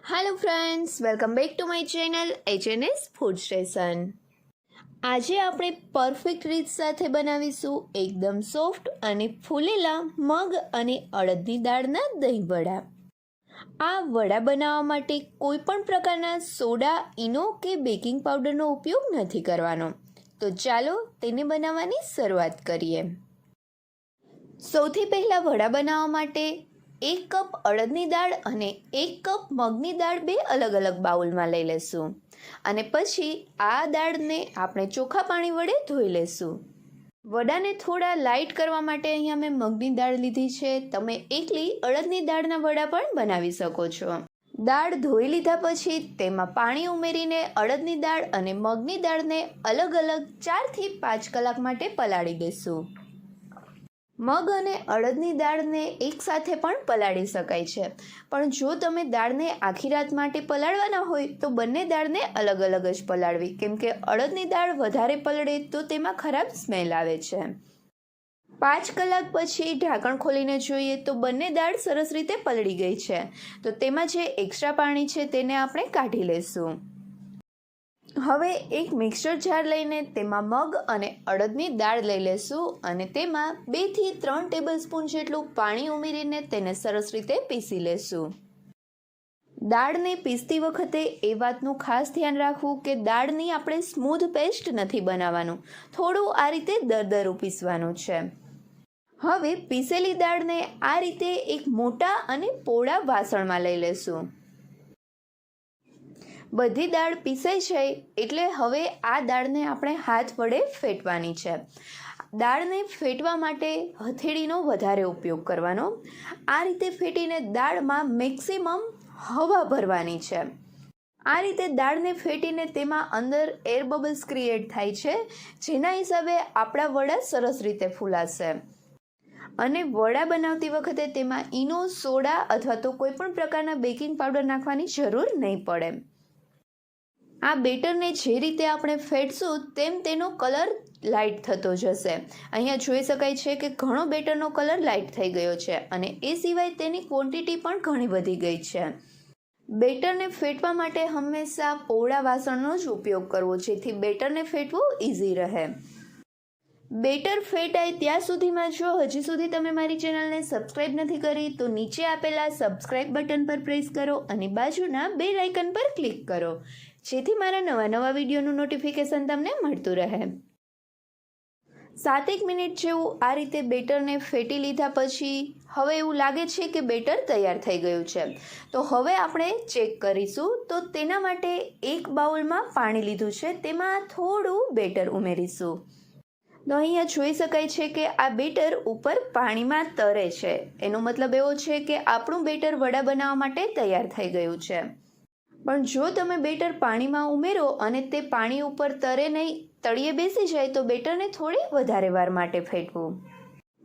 Hello friends, welcome back to my channel HNS food station. આજે આપણે perfect રીત સાથે બનાવીશું એકદમ સોફ્ટ અને ફૂલેલા મગ અને અડદની દાળના દહીં વડા. આ વડા બનાવવા માટે કોઈ પણ પ્રકારના સોડા, ઈનો કે બેકિંગ પાવડરનો ઉપયોગ નથી કરવાનો. તો ચાલો તેને બનાવવાની શરૂઆત કરીએ. સૌથી પહેલાં વડા બનાવવા માટે 1 કપ અડદની દાળ અને 1 કપ મગની દાળ બે અલગ અલગ બાઉલમાં લઈ લેશું અને પછી આ દાળને આપણે ચોખ્ખા પાણી વડે ધોઈ લેશું. વડાને થોડા લાઇટ કરવા માટે અહીંયા મેં મગની દાળ લીધી છે. તમે એકલી અડદની દાળના વડા પણ બનાવી શકો છો. દાળ ધોઈ લીધા પછી તેમાં પાણી ઉમેરીને અડદની દાળ અને મગની દાળને અલગ અલગ 4 થી 5 કલાક માટે પલાળી દેશું. મગ અને અડદની દાળને એકસાથે પણ પલાળી શકાય છે, પણ જો તમે દાળને આખી રાત માટે પલાળવાના હોય તો બંને દાળને અલગ અલગ જ પલાળવી, કેમ કે અડદની દાળ વધારે પલળે તો તેમાં ખરાબ સ્મેલ આવે છે. 5 કલાક પછી ઢાંકણ ખોલીને જોઈએ તો બંને દાળ સરસ રીતે પલળી ગઈ છે. તો તેમાં જે એક્સ્ટ્રા પાણી છે તેને આપણે કાઢી લેશું. હવે એક મિક્સર જાર લઈને તેમાં મગ અને અડદની દાળ લઈ લેશું અને તેમાં 2 થી 3 ટેબલસ્પૂન જેટલું પાણી ઉમેરીને તેને સરસ રીતે પીસી લેશું. દાળને પીસતી વખતે એ વાતનું ખાસ ધ્યાન રાખવું કે દાળની આપણે સ્મૂધ પેસ્ટ નથી બનાવવાનું, થોડું આ રીતે દરદરું પીસવાનું છે. હવે પીસેલી દાળને આ રીતે એક મોટા અને પહોળા વાસણમાં લઈ લેશું. બધી દાળ પીસાઈ જાય એટલે હવે આ દાળને આપણે હાથ વડે ફેટવાની છે. દાળને ફેટવા માટે હથેળીનો વધારે ઉપયોગ કરવાનો. આ રીતે ફેટીને દાળમાં મેક્સિમમ હવા ભરવાની છે. આ રીતે દાળને ફેટીને તેમાં અંદર એર બબલ્સ ક્રિએટ થાય છે, જેના હિસાબે આપણા વડા સરસ રીતે ફૂલાશે. અને વડા બનાવતી વખતે તેમાં ઈનો, સોડા અથવા તો કોઈ પણ પ્રકારના બેકિંગ પાવડર નાખવાની જરૂર નહીં પડે. આ બેટરને જે રીતે આપણે ફેટશું તેમ તેનો કલર લાઇટ થતો જશે. અહીંયા જોઈ શકાય છે કે ઘણો બેટરનો કલર લાઇટ થઈ ગયો છે અને એ સિવાય તેની ક્વોન્ટિટી પણ ઘણી વધી ગઈ છે. બેટરને ફેટવા માટે હંમેશા પહોળા વાસણનો જ ઉપયોગ કરવો, જેથી બેટરને ફેટવું ઇઝી રહે. બેટર ફેટાય ત્યાં સુધીમાં જો હજી સુધી તમે મારી ચેનલને સબસ્ક્રાઈબ નથી કરી તો નીચે આપેલા સબસ્ક્રાઈબ બટન પર પ્રેસ કરો અને બાજુના બેલ આઇકન પર ક્લિક કરો, જેથી મારા નવા વિડીયોનું નોટિફિકેશન તમને મળતું રહે. 7-1 મિનિટ જેવું આ રીતે બેટરને ફેટી લીધા પછી હવે એવું લાગે છે કે બેટર તૈયાર થઈ ગયું છે. તો હવે આપણે ચેક કરીશું. તો તેના માટે એક બાઉલમાં પાણી લીધું છે, તેમાં થોડું બેટર ઉમેરીશું. તો અહીંયા જોઈ શકાય છે કે આ બેટર ઉપર પાણીમાં તરે છે. એનો મતલબ એવો છે કે આપણું બેટર વડા બનાવવા માટે તૈયાર થઈ ગયું છે. પણ જો તમે બેટર પાણીમાં ઉમેરો અને તે પાણી ઉપર તરે નહીં, તળિયે બેસી જાય તો બેટરને થોડી વધારે વાર માટે ફેટવું.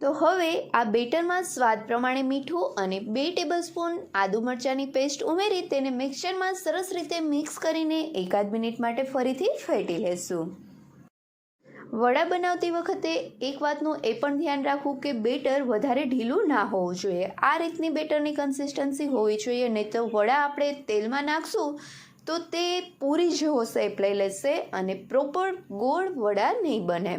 તો હવે આ બેટરમાં સ્વાદ પ્રમાણે મીઠું અને 2 ટેબલસ્પૂન આદુ મરચાંની પેસ્ટ ઉમેરી તેને મિક્સરમાં સરસ રીતે મિક્સ કરીને 1-8 મિનિટ માટે ફરીથી ફેટી લેશું. વડા બનાવતી વખતે એક વાતનું એ પણ ધ્યાન રાખવું કે બેટર વધારે ઢીલું ના હોવું જોઈએ. આ રીતની બેટરની કન્સિસ્ટન્સી હોવી જોઈએ, નહીં તો વડા આપણે તેલમાં નાખશું તો તે પૂરી જેવો શેપ લઈ લેશે અને પ્રોપર ગોળ વડા નહીં બને.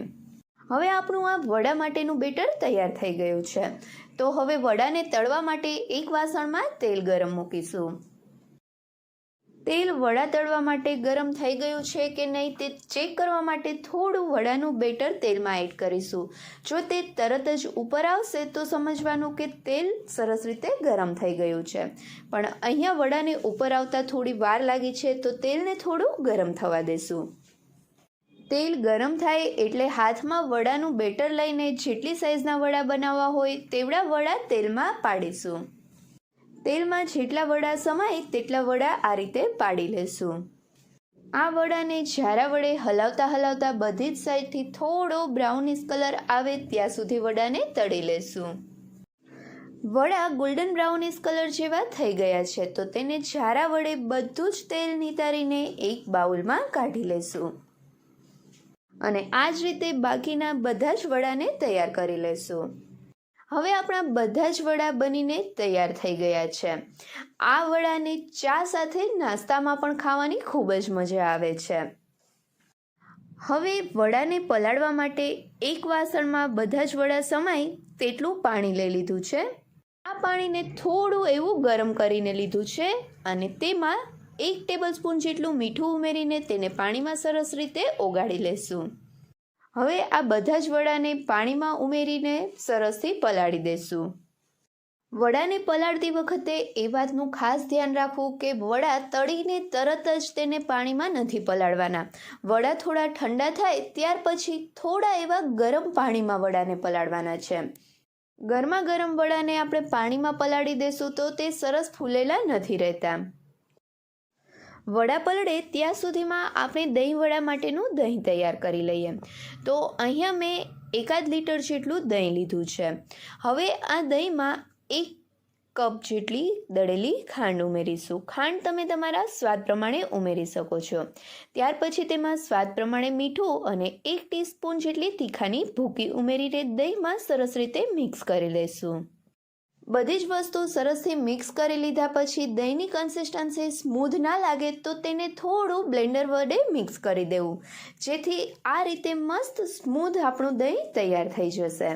હવે આપણું આ વડા માટેનું બેટર તૈયાર થઈ ગયું છે. તો હવે વડાને તળવા માટે એક વાસણમાં તેલ ગરમ મૂકીશું. તેલ વડા તળવા માટે ગરમ થઈ ગયું છે કે નહીં તે ચેક કરવા માટે થોડું વડાનું બેટર તેલમાં એડ કરીશું. જો તે તરત જ ઉપર આવશે તો સમજવાનું કે તેલ સરસ રીતે ગરમ થઈ ગયું છે, પણ અહીંયા વડાને ઉપર આવતા થોડી વાર લાગી છે, તો તેલને થોડું ગરમ થવા દેશું. તેલ ગરમ થાય એટલે હાથમાં વડાનું બેટર લઈને જેટલી સાઇઝના વડા બનાવવા હોય તેવડા વડા તેલમાં પાડીશું. તેલમાં જેટલા વડા સમાય તેટલા વડા આ રીતે પાડી લેશું. આ વડાને જારા વડે હલાવતા બધી જ સાઈડથી થોડો બ્રાઉનિશ કલર આવે ત્યાં સુધી વડાને તળી લેશું. વડા ગોલ્ડન બ્રાઉનિશ કલર જેવા થઈ ગયા છે, તો તેને જારા વડે બધું જ તેલ નિતારીને એક બાઉલમાં કાઢી લેશું અને આ જ રીતે બાકીના બધા જ વડાને તૈયાર કરી લેશું. હવે આપણા બધા જ વડા બનીને તૈયાર થઈ ગયા છે. આ વડાને ચા સાથે નાસ્તામાં પણ ખાવાની ખૂબ જ મજા આવે છે. હવે વડાને પલાળવા માટે એક વાસણમાં બધા જ વડા સમાય તેટલું પાણી લઈ લીધું છે. આ પાણીને થોડું એવું ગરમ કરીને લીધું છે અને તેમાં 1 ટેબલસ્પૂન જેટલું મીઠું ઉમેરીને તેને પાણીમાં સરસ રીતે ઓગાળી લેશું. હવે આ બધા જ વડાને પાણીમાં ઉમેરીને સરસથી પલાળી દેશું. વડાને પલાળતી વખતે એ વાતનું ખાસ ધ્યાન રાખવું કે વડા તળીને તરત જ તેને પાણીમાં નથી પલાળવાના. વડા થોડા ઠંડા થાય ત્યાર પછી થોડા એવા ગરમ પાણીમાં વડાને પલાળવાના છે. ગરમા ગરમ વડાને આપણે પાણીમાં પલાળી દેશું તો તે સરસ ફૂલેલા નથી રહેતા. વડા પલળે ત્યાં સુધીમાં આપણે દહીં વડા માટેનું દહીં તૈયાર કરી લઈએ. તો અહીંયા મેં 1 લીટર જેટલું દહીં લીધું છે. હવે આ દહીંમાં 1 કપ જેટલી દળેલી ખાંડ ઉમેરીશું. ખાંડ તમે તમારા સ્વાદ પ્રમાણે ઉમેરી શકો છો. ત્યાર પછી તેમાં સ્વાદ પ્રમાણે મીઠું અને 1 ટીસ્પૂન જેટલી તીખાની ભૂકી ઉમેરીને દહીંમાં સરસ રીતે મિક્સ કરી લઈશું. બધી જ વસ્તુ સરસથી મિક્સ કરી લીધા પછી દહીંની કન્સિસ્ટન્સી સ્મૂધ ના લાગે તો તેને થોડું બ્લેન્ડર વડે મિક્સ કરી દેવું, જેથી આ રીતે મસ્ત સ્મૂધ આપણું દહીં તૈયાર થઈ જશે.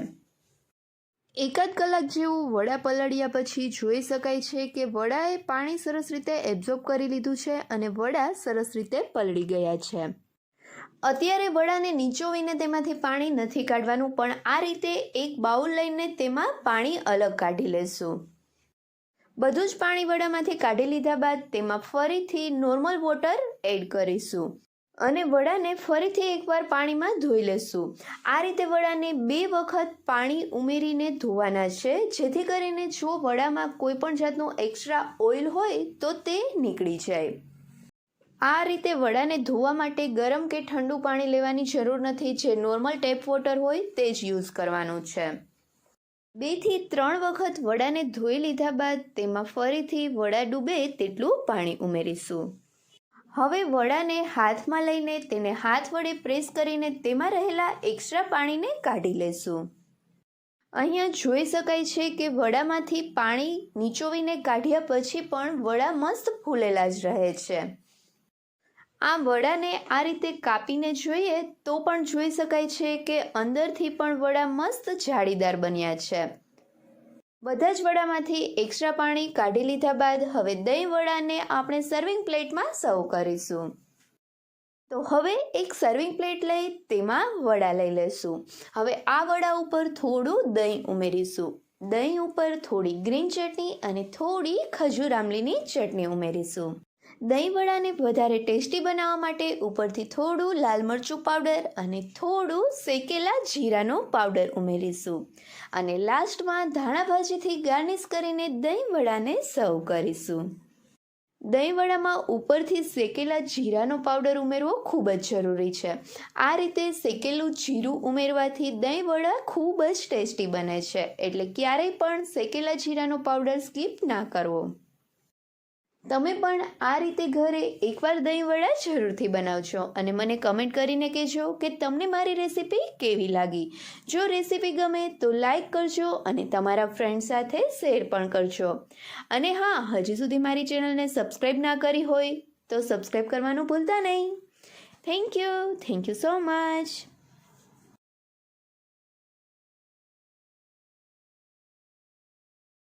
1 કલાક જેવું વડા પલળ્યા પછી જોઈ શકાય છે કે વડાએ પાણી સરસ રીતે એબ્ઝોર્બ કરી લીધું છે અને વડા સરસ રીતે પલળી ગયા છે. અત્યારે વડાને નીચોવીને તેમાંથી પાણી નથી કાઢવાનું, પણ આ રીતે એક બાઉલ લઈને તેમાં પાણી અલગ કાઢી લેશું. બધું જ પાણી વડામાંથી કાઢી લીધા બાદ તેમાં ફરીથી નોર્મલ વોટર એડ કરીશું અને વડાને ફરીથી એકવાર પાણીમાં ધોઈ લેશું. આ રીતે વડાને 2 વખત પાણી ઉમેરીને ધોવાના છે, જેથી કરીને જો વડામાં કોઈ પણ જાતનું એક્સ્ટ્રા ઓઇલ હોય તો તે નીકળી જાય. આ રીતે વડાને ધોવા માટે ગરમ કે ઠંડુ પાણી લેવાની જરૂર નથી. જે નોર્મલ ટેપ વોટર હોય તે જ યુઝ કરવાનું છે. 2 થી 3 વખત વડાને ધોઈ લીધા બાદ તેમાં ફરીથી વડા ડૂબે તેટલું પાણી ઉમેરીશું. હવે વડાને હાથમાં લઈને તેને હાથ વડે પ્રેસ કરીને તેમાં રહેલા એક્સ્ટ્રા પાણીને કાઢી લેશું. અહીંયા જોઈ શકાય છે કે વડામાંથી પાણી નીચોવીને કાઢ્યા પછી પણ વડા મસ્ત ફૂલેલા જ રહે છે. આ વડાને આ રીતે કાપીને જોઈએ તો પણ જોઈ શકાય છે કે અંદરથી પણ વડા મસ્ત જાળીદાર બન્યા છે. બધા જ વડામાંથી એક્સ્ટ્રા પાણી કાઢી લીધા બાદ હવે દહીં વડાને આપણે સર્વિંગ પ્લેટમાં સર્વ કરીશું. તો હવે એક સર્વિંગ પ્લેટ લઈ તેમાં વડા લઈ લેશું. હવે આ વડા ઉપર થોડું દહીં ઉમેરીશું. દહીં ઉપર થોડી ગ્રીન ચટણી અને થોડી ખજૂર આમલીની ચટણી ઉમેરીશું. દહીં વડાને વધારે ટેસ્ટી બનાવવા માટે ઉપરથી થોડું લાલ મરચું પાવડર અને થોડું શેકેલા જીરાનો પાવડર ઉમેરીશું અને લાસ્ટમાં ધાણા ભાજીથી ગાર્નિશ કરીને દહીં વડાને સર્વ કરીશું. દહીં વડામાં ઉપરથી શેકેલા જીરાનો પાવડર ઉમેરવો ખૂબ જ જરૂરી છે. આ રીતે શેકેલું જીરું ઉમેરવાથી દહીં વડા ખૂબ જ ટેસ્ટી બને છે, એટલે ક્યારેય પણ શેકેલા જીરાનો પાવડર સ્કીપ ના કરવો. તમે પણ આ રીતે ઘરે એકવાર દહીં વડા જરૂરથી બનાવજો અને મને કમેન્ટ કરીને કહેજો કે તમને મારી રેસીપી કેવી લાગી. જો રેસીપી ગમે તો લાઈક કરજો અને તમારા ફ્રેન્ડ સાથે શેર પણ કરજો. અને હા, હજી સુધી મારી ચેનલને સબસ્ક્રાઈબ ના કરી હોય તો સબસ્ક્રાઈબ કરવાનું ભૂલતા નહીં. Thank you so much.